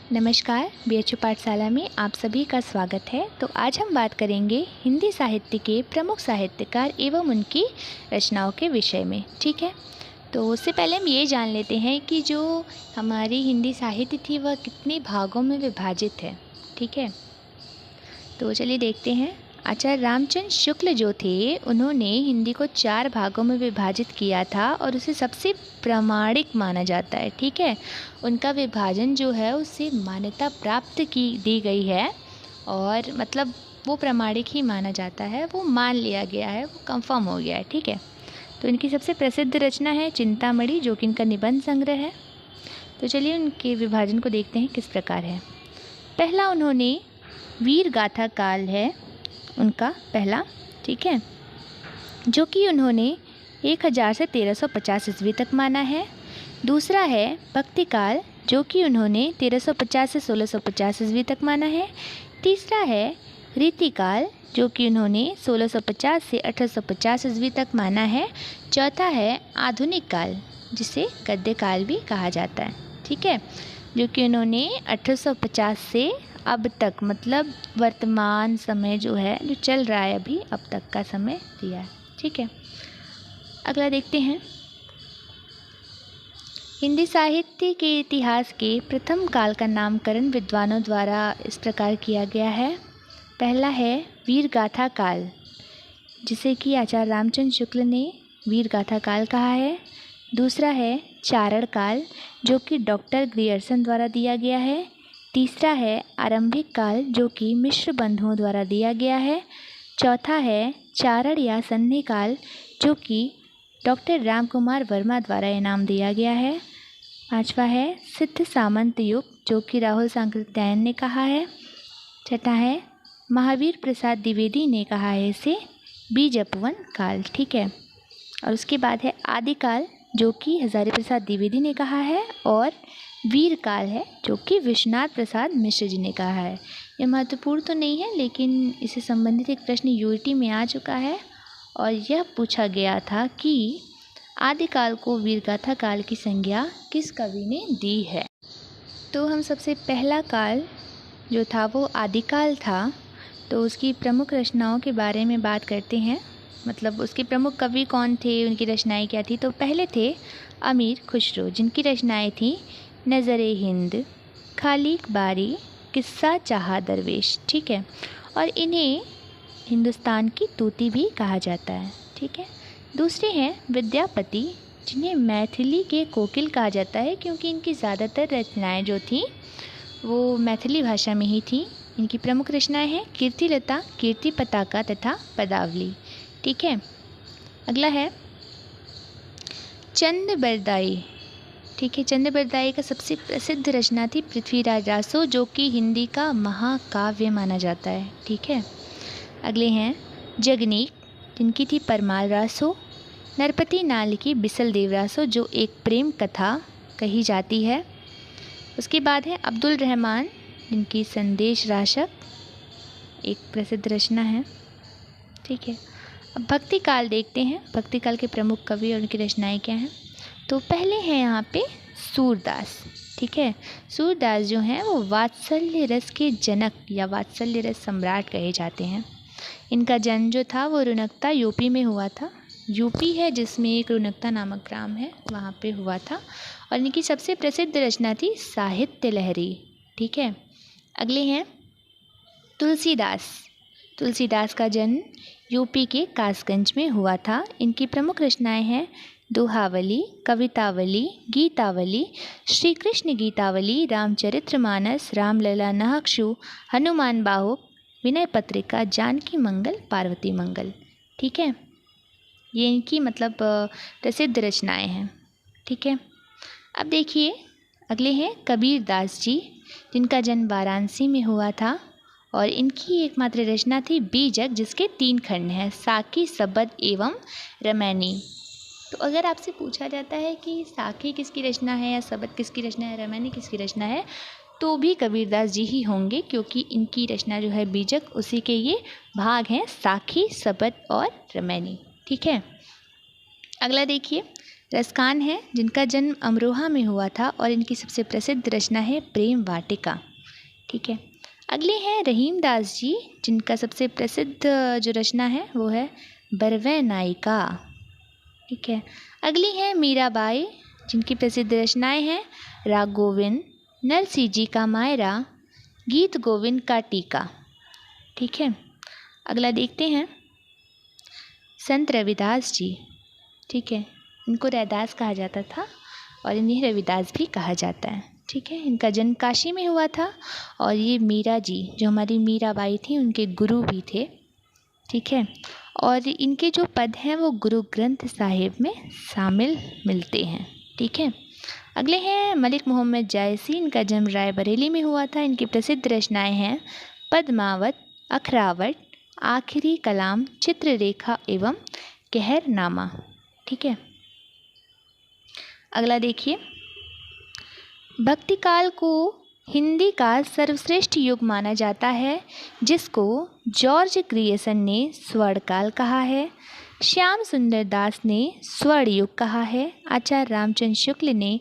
नमस्कार, बीएचयू पाठशाला में आप सभी का स्वागत है। तो आज हम बात करेंगे हिंदी साहित्य के प्रमुख साहित्यकार एवं उनकी रचनाओं के विषय में। ठीक है, तो उससे पहले हम ये जान लेते हैं कि जो हमारी हिंदी साहित्य थी वह कितने भागों में विभाजित है। ठीक है, तो चलिए देखते हैं। आचार्य रामचंद्र शुक्ल जो थे उन्होंने हिंदी को 4 भागों में विभाजित किया था और उसे सबसे प्रामाणिक माना जाता है। ठीक है, उनका विभाजन जो है उससे मान्यता प्राप्त दी गई है और मतलब वो प्रामाणिक ही माना जाता है, वो मान लिया गया है, वो कंफर्म हो गया है। ठीक है, तो इनकी सबसे प्रसिद्ध रचना है चिंतामणि, जो कि इनका निबंध संग्रह है। तो चलिए उनके विभाजन को देखते हैं किस प्रकार है। पहला उन्होंने वीर गाथा काल है उनका पहला, ठीक है, जो कि उन्होंने 1000 से 1350 ईस्वी तक माना है। दूसरा है भक्ति काल, जो कि उन्होंने 1350 से 1650 ईस्वी तक माना है। तीसरा है रीतिकाल, जो कि उन्होंने 1650 से 1850 ईस्वी तक माना है। चौथा है आधुनिक काल, जिसे गद्य काल भी कहा जाता है। ठीक है, जो कि उन्होंने 1850 से अब तक, मतलब वर्तमान समय जो है, जो चल रहा है अभी, अब तक का समय दिया है। ठीक है, अगला देखते हैं। हिंदी साहित्य के इतिहास के प्रथम काल का नामकरण विद्वानों द्वारा इस प्रकार किया गया है। पहला है वीर गाथा काल, जिसे कि आचार्य रामचंद्र शुक्ल ने वीर गाथा काल कहा है। दूसरा है चारण काल, जो कि डॉक्टर ग्रियर्सन द्वारा दिया गया है। तीसरा है आरंभिक काल, जो कि मिश्र बंधुओं द्वारा दिया गया है। चौथा है चारण या सन्नी काल, जो कि डॉक्टर राम कुमार वर्मा द्वारा इनाम दिया गया है। पांचवा है सिद्ध सामंत युग, जो कि राहुल सांकृत्यायन ने कहा है। छठा है महावीर प्रसाद द्विवेदी ने कहा है इसे बीज अपवन काल। ठीक है, और उसके बाद है आदिकाल, जो कि हजारी प्रसाद द्विवेदी ने कहा है। और वीर काल है, जो कि विश्वनाथ प्रसाद मिश्र जी ने कहा है। यह महत्वपूर्ण तो नहीं है, लेकिन इससे संबंधित एक प्रश्न यूईटी में आ चुका है और यह पूछा गया था कि आदिकाल को वीरगाथा काल की संज्ञा किस कवि ने दी है। तो हम सबसे पहला काल जो था वो आदिकाल था, तो उसकी प्रमुख रचनाओं के बारे में बात करते हैं। मतलब उसके प्रमुख कवि कौन थे, उनकी रचनाएं क्या थी। तो पहले थे अमीर खुसरो, जिनकी रचनाएं थी नज़रे हिंद, खालिक बारी, किस्सा चाहा दरवेश। ठीक है, और इन्हें हिंदुस्तान की तूती भी कहा जाता है। ठीक है, दूसरे हैं विद्यापति, जिन्हें मैथिली के कोकिल कहा जाता है, क्योंकि इनकी ज़्यादातर रचनाएं जो थी वो मैथिली भाषा में ही थी। इनकी प्रमुख रचनाएं हैं कीर्तिलता, कीर्ति पताका तथा पदावली। ठीक है, अगला है चंद बरदाई। ठीक है, चंद बरदाई का सबसे प्रसिद्ध रचना थी पृथ्वीराज रासो, जो कि हिंदी का महाकाव्य माना जाता है। ठीक है, अगले हैं जगनीक, जिनकी थी परमाल रासो। नरपति नाल की बिसल देव रासो, जो एक प्रेम कथा कही जाती है। उसके बाद है अब्दुल रहमान, जिनकी संदेश राशक एक प्रसिद्ध रचना है। ठीक है, अब भक्ति काल देखते हैं। भक्ति काल के प्रमुख कवि और उनकी रचनाएं क्या हैं। तो पहले हैं यहाँ पे सूरदास। ठीक है, सूरदास जो हैं वो वात्सल्य रस के जनक या वात्सल्य रस सम्राट कहे जाते हैं। इनका जन्म जो था वो रुनकता यूपी में हुआ था। यूपी है जिसमें एक रुनकता नामक ग्राम है, वहाँ पे हुआ था। और इनकी सबसे प्रसिद्ध रचना थी साहित्य लहरी। ठीक है, अगले हैं तुलसीदास। तुलसीदास का जन्म यूपी के कासगंज में हुआ था। इनकी प्रमुख रचनाएं हैं दोहावली, कवितावली, गीतावली, श्री कृष्ण गीतावली, रामचरितमानस, रामलला नहक्षु, हनुमान बाहुक, विनय पत्रिका, जानकी मंगल, पार्वती मंगल। ठीक है, ये इनकी मतलब प्रसिद्ध रचनाएं हैं। ठीक है, अब देखिए अगले हैं कबीर दास जी, जिनका जन्म वाराणसी में हुआ था और इनकी एकमात्र रचना थी बीजक, जिसके 3 खंड हैं, साकी, सबद एवं रमैनी। तो अगर आपसे पूछा जाता है कि साखी किसकी रचना है या सबद किसकी रचना है, रमैनी किसकी रचना है, तो भी कबीरदास जी ही होंगे, क्योंकि इनकी रचना जो है बीजक, उसी के ये भाग हैं साखी, सबद और रमैनी। ठीक है, अगला देखिए रसखान हैं जिनका जन्म अमरोहा में हुआ था और इनकी सबसे प्रसिद्ध रचना है प्रेम वाटिका। ठीक है। अगले हैं रहीमदास जी, जिनका सबसे प्रसिद्ध जो रचना है वो है बरवै नायिका। ठीक है। अगली हैं मीराबाई, जिनकी प्रसिद्ध रचनाएं हैं राग गोविंद, नरसिंह जी का मायरा, गीत गोविंद का टीका। ठीक है। अगला देखते हैं संत रविदास जी। ठीक है। इनको रैदास कहा जाता था और इन्हें रविदास भी कहा जाता है। ठीक है। इनका जन्म काशी में हुआ था और ये मीरा जी जो हमारी मीराबाई थी उनके गुरु भी थे। ठीक है। और इनके जो पद हैं वो गुरु ग्रंथ साहिब में शामिल मिलते हैं। ठीक है। अगले हैं मलिक मोहम्मद जायसी। इनका जन्म रायबरेली में हुआ था। इनकी प्रसिद्ध रचनाएं हैं पद्मावत, अखरावट, आखिरी कलाम, चित्ररेखा एवं कहरनामा। ठीक है। अगला देखिए, भक्ति काल को हिंदी का सर्वश्रेष्ठ युग माना जाता है, जिसको जॉर्ज ग्रियर्सन ने स्वर्ण काल कहा है, श्याम सुंदर दास ने स्वर्ण युग कहा है, आचार्य रामचंद्र शुक्ल ने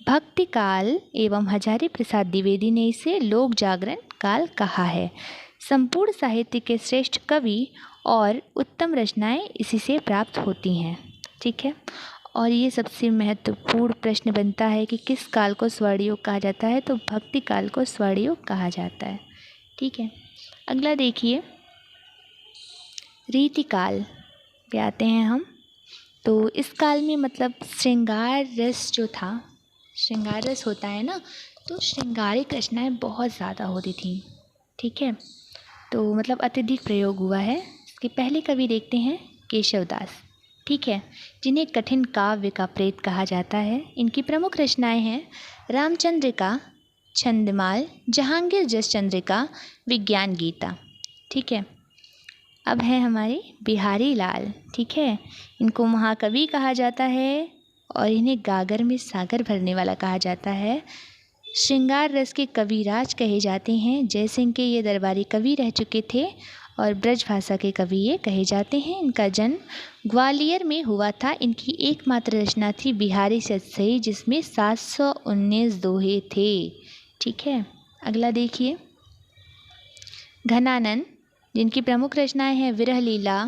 भक्ति काल एवं हजारी प्रसाद द्विवेदी ने इसे लोक जागरण काल कहा है। संपूर्ण साहित्य के श्रेष्ठ कवि और उत्तम रचनाएं इसी से प्राप्त होती हैं। ठीक है। और ये सबसे महत्वपूर्ण प्रश्न बनता है कि किस काल को स्वर्णयुग कहा जाता है, तो भक्ति काल को स्वर्णयुग कहा जाता है। ठीक है। अगला देखिए, रीतिकाल पे आते हैं हम। तो इस काल में मतलब श्रृंगार रस जो था, श्रृंगार रस होता है ना, तो श्रृंगारिक रचनाएं बहुत ज़्यादा होती थी। ठीक है। तो मतलब अत्यधिक प्रयोग हुआ है। इसके पहले कवि देखते हैं केशवदास। ठीक है। जिन्हें कठिन काव्य का प्रेत कहा जाता है। इनकी प्रमुख रचनाएं हैं रामचंद्रिका, छंदमाल, जहांगीर जस चंद्रिका, विज्ञान गीता। ठीक है। अब है हमारे बिहारी लाल। ठीक है। इनको महाकवि कहा जाता है और इन्हें गागर में सागर भरने वाला कहा जाता है। श्रृंगार रस के कविराज कहे जाते हैं। जयसिंह के ये दरबारी कवि रह चुके थे और ब्रज भाषा के कवि ये कहे जाते हैं। इनका जन्म ग्वालियर में हुआ था। इनकी एकमात्र रचना थी बिहारी सतसई, जिसमें 719 दोहे थे। ठीक है। अगला देखिए, घनानंद, जिनकी प्रमुख रचनाएं हैं विरह लीला,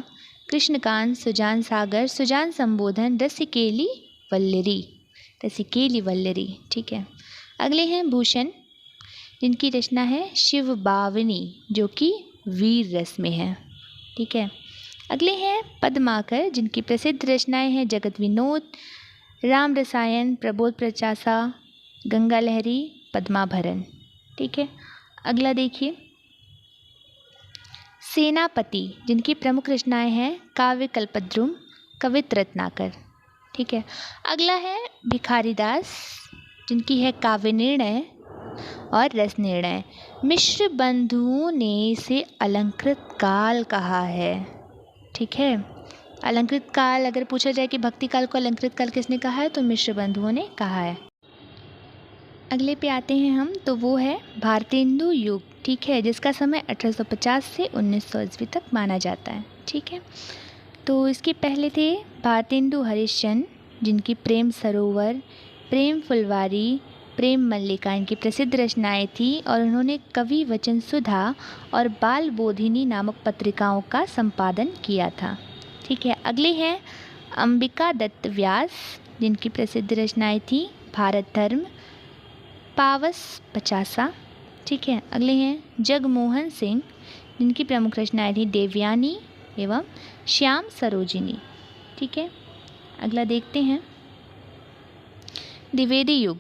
कृष्णकांत, सुजान सागर, सुजान संबोधन, रसिकेली वल्लरी, रसिकेली वल्लरी। ठीक है। अगले हैं भूषण, जिनकी रचना है शिव बावनी, जो कि वीर रस में है। ठीक है। अगले हैं पद्माकर, जिनकी प्रसिद्ध रचनाएं हैं जगत विनोद, राम रसायन, प्रबोध प्रचासा, गंगा लहरी, पद्माभरण। ठीक है। अगला देखिए, सेनापति, जिनकी प्रमुख रचनाएं हैं काव्य कल्पद्रुम, कवित रत्नाकर। ठीक है। अगला है भिखारीदास, जिनकी है काव्य निर्णय और रस निर्णय। मिश्र बंधुओं ने इसे अलंकृत काल कहा है। ठीक है। अलंकृत काल अगर पूछा जाए कि भक्ति काल को अलंकृत काल किसने कहा है, तो मिश्र बंधुओं ने कहा है। अगले पे आते हैं हम, तो वो है भारतेंदु युग। ठीक है। जिसका समय 1850 से 1900 ईस्वी तक माना जाता है। ठीक है। तो इसके पहले थे भारतेंदु हरिश्चंद्र, जिनकी प्रेम सरोवर, प्रेम फुलवारी, प्रेम मल्लिका इनकी प्रसिद्ध रचनाएं थी और उन्होंने कवि वचन सुधा और बाल बोधिनी नामक पत्रिकाओं का संपादन किया था। ठीक है। अगले हैं अंबिका दत्त व्यास, जिनकी प्रसिद्ध रचनाएं थी भारत धर्म, पावस पचासा। ठीक है। अगले हैं जगमोहन सिंह, जिनकी प्रमुख रचनाएं थी देवयानी एवं श्याम सरोजिनी। ठीक है। अगला देखते हैं द्विवेदी युग।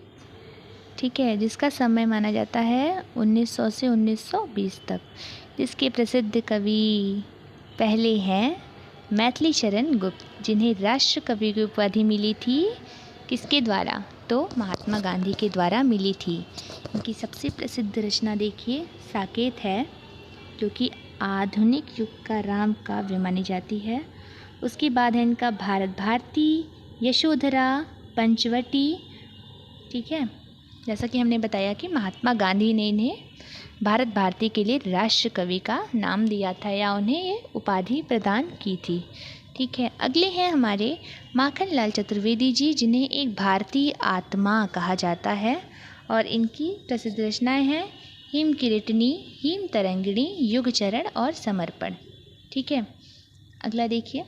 ठीक है। जिसका समय माना जाता है 1900 से 1920 तक। जिसके प्रसिद्ध कवि पहले हैं मैथिली शरण गुप्त, जिन्हें राष्ट्र कवि की उपाधि मिली थी। किसके द्वारा, तो महात्मा गांधी के द्वारा मिली थी। इनकी सबसे प्रसिद्ध रचना देखिए साकेत है, जो कि आधुनिक युग का राम काव्य मानी जाती है। उसके बाद है इनका भारत भारती, यशोधरा, पंचवटी। ठीक है। जैसा कि हमने बताया कि महात्मा गांधी ने इन्हें भारत भारती के लिए राष्ट्र कवि का नाम दिया था या उन्हें ये उपाधि प्रदान की थी। ठीक है। अगले हैं हमारे माखनलाल चतुर्वेदी जी, जिन्हें एक भारतीय आत्मा कहा जाता है और इनकी प्रसिद्ध रचनाएं हैं हिम किरीटिनी, हिम तरंगिणी, युग चरण और समर्पण। ठीक है। अगला देखिए,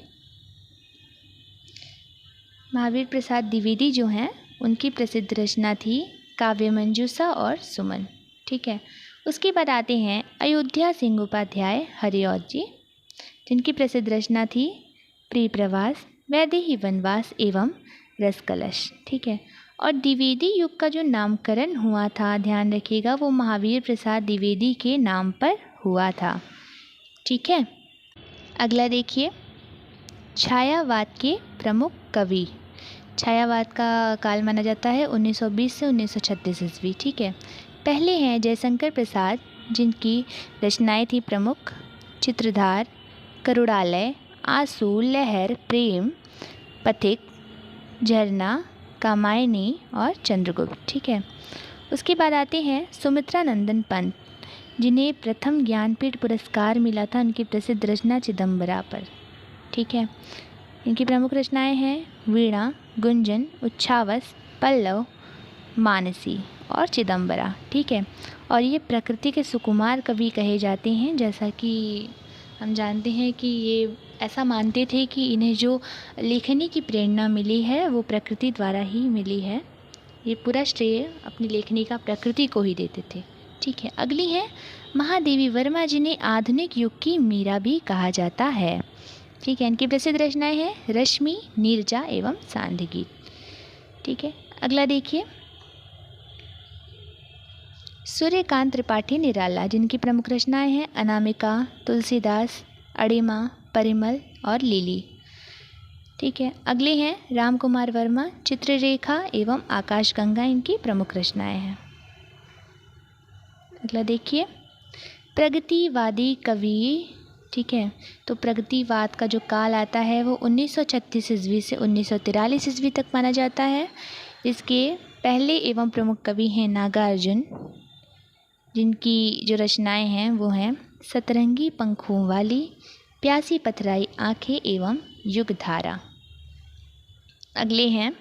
महावीर प्रसाद द्विवेदी जो हैं उनकी प्रसिद्ध रचना थी काव्य मंजूषा और सुमन। ठीक है। उसके बाद आते हैं अयोध्या सिंह उपाध्याय हरिऔध जी, जिनकी प्रसिद्ध रचना थी प्रिय प्रवास, वैदेही वनवास एवं रसकलश। ठीक है। और द्विवेदी युग का जो नामकरण हुआ था, ध्यान रखिएगा, वो महावीर प्रसाद द्विवेदी के नाम पर हुआ था। ठीक है। अगला देखिए, छायावाद के प्रमुख कवि। छायावाद का काल माना जाता है 1920 से 1936 ईस्वी। ठीक है। पहले हैं जयशंकर प्रसाद, जिनकी रचनाएं थी प्रमुख चित्रधार, करुणालय, आंसू, लहर, प्रेम, पथिक, झरना, कामायनी और चंद्रगुप्त। ठीक है। उसके बाद आते हैं सुमित्रा नंदन पंत, जिन्हें प्रथम ज्ञानपीठ पुरस्कार मिला था उनकी प्रसिद्ध रचना चिदम्बरा पर। ठीक है। इनकी प्रमुख रचनाएं हैं वीणा, गुंजन, उच्छ्वास, पल्लव, मानसी और चिदम्बरा। ठीक है। और ये प्रकृति के सुकुमार कवि कहे जाते हैं, जैसा कि हम जानते हैं कि ये ऐसा मानते थे कि इन्हें जो लेखनी की प्रेरणा मिली है वो प्रकृति द्वारा ही मिली है। ये पूरा श्रेय अपनी लेखनी का प्रकृति को ही देते थे। ठीक है। अगली है महादेवी वर्मा, जिन्हें आधुनिक युग की मीरा भी कहा जाता है। ठीक है। इनकी प्रसिद्ध रचनाएं हैं रश्मि, नीरजा एवं सांध्य गीत। ठीक है। अगला देखिए, सूर्यकांत त्रिपाठी निराला, जिनकी प्रमुख रचनाएं हैं अनामिका, तुलसीदास, अड़िमा, परिमल और लिली। ठीक है। अगले हैं राम कुमार वर्मा, चित्ररेखा एवं आकाशगंगा इनकी प्रमुख रचनाएं हैं। अगला देखिए, प्रगतिवादी कवि। ठीक है। तो प्रगतिवाद का जो काल आता है वो 1936 ईस्वी से 1943 ईस्वी तक माना जाता है। इसके पहले एवं प्रमुख कवि हैं नागार्जुन, जिनकी जो रचनाएं हैं वो हैं सतरंगी पंखों वाली, प्यासी पथराई आंखें एवं युगधारा। अगले हैं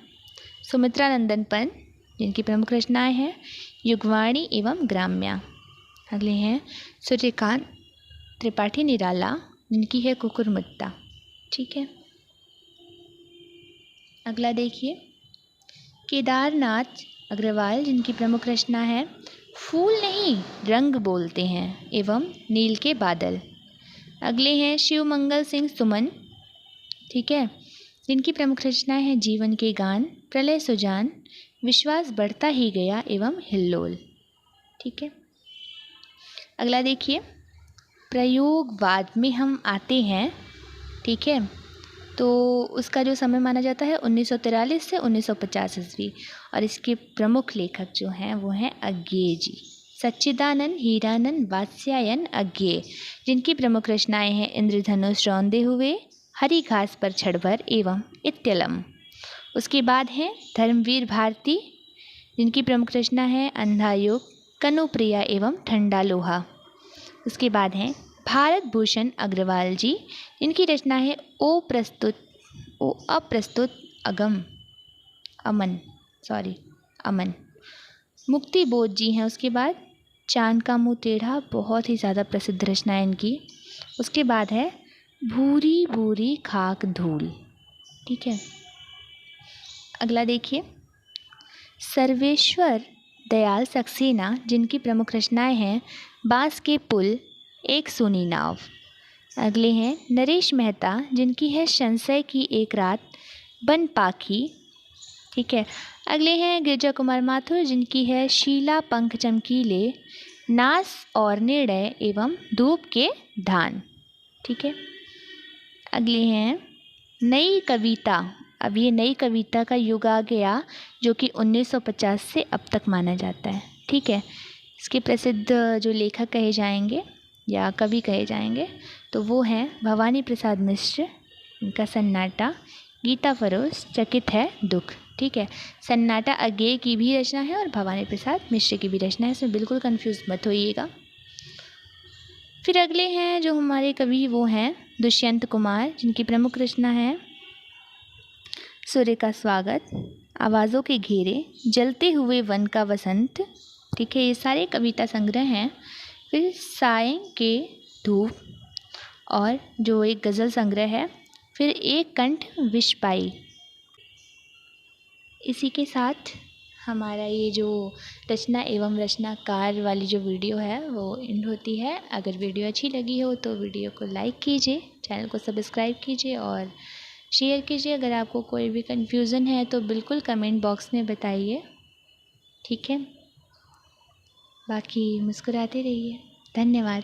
सुमित्रा नंदन पंत, जिनकी प्रमुख रचनाएं हैं युगवाणी एवं ग्राम्या। अगले हैं सूर्यकांत त्रिपाठी निराला, जिनकी है कुकुरमुत्ता। ठीक है। अगला देखिए, केदारनाथ अग्रवाल, जिनकी प्रमुख रचना है फूल नहीं रंग बोलते हैं एवं नील के बादल। अगले हैं शिवमंगल सिंह सुमन। ठीक है। जिनकी प्रमुख रचनाएं हैं जीवन के गान, प्रलय सुजान, विश्वास बढ़ता ही गया एवं हिल्लोल। ठीक है। अगला देखिए, प्रयोगवाद में हम आते हैं। ठीक है। तो उसका जो समय माना जाता है 1943 से 1950 ईस्वी, और इसके प्रमुख लेखक जो हैं वो हैं अज्ञेय जी, सच्चिदानंद हीरानंद वात्स्यायन अज्ञेय, जिनकी प्रमुख रचनाएं हैं इंद्रधनुष रौंदे हुए, हरी घास पर छड़भर एवं इत्यलम। उसके बाद हैं धर्मवीर भारती, जिनकी प्रमुख रचना है अंधा युग, कनुप्रिया एवं ठंडा लोहा। उसके बाद हैं भारत भूषण अग्रवाल जी, जिनकी रचना है ओ अप्रस्तुत अमन। मुक्ति बोध जी हैं। उसके बाद चांद का मुँह टेढ़ा, बहुत ही ज़्यादा प्रसिद्ध रचना है इनकी। उसके बाद है भूरी भूरी खाक धूल। ठीक है। अगला देखिए, सर्वेश्वर दयाल सक्सेना, जिनकी प्रमुख रचनाएं हैं बांस के पुल, एक सूनी नाव। अगले हैं नरेश मेहता, जिनकी है संशय की एक रात, बन पाखी। ठीक है। अगले हैं गिरजा कुमार माथुर, जिनकी है शीला पंख चमकीले, नास और निर्णय एवं धूप के धान। ठीक है। अगले हैं नई कविता। अब ये नई कविता का युग आ गया, जो कि 1950 से अब तक माना जाता है। ठीक है। इसके प्रसिद्ध जो लेखक कहे जाएंगे या कवि कहे जाएंगे तो वो हैं भवानी प्रसाद मिश्र, इनका सन्नाटा, गीता फरोज, चकित है दुख। ठीक है। सन्नाटा अज्ञेय की भी रचना है और भवानी प्रसाद मिश्र की भी रचना है, इसमें बिल्कुल कंफ्यूज मत होइएगा। फिर अगले हैं जो हमारे कवि, वो हैं दुष्यंत कुमार, जिनकी प्रमुख रचना है सूर्य का स्वागत, आवाज़ों के घेरे, जलते हुए वन का वसंत। ठीक है, ये सारे कविता संग्रह हैं। फिर साय के धूप, और जो एक गज़ल संग्रह है। फिर एक कंठ विष पाई। इसी के साथ हमारा ये जो रचना एवं रचनाकार वाली जो वीडियो है वो एंड होती है। अगर वीडियो अच्छी लगी हो तो वीडियो को लाइक कीजिए, चैनल को सब्सक्राइब कीजिए और शेयर कीजिए। अगर आपको कोई भी कन्फ्यूज़न है तो बिल्कुल कमेंट बॉक्स में बताइए। ठीक है, बाकी मुस्कुराते रहिए। धन्यवाद।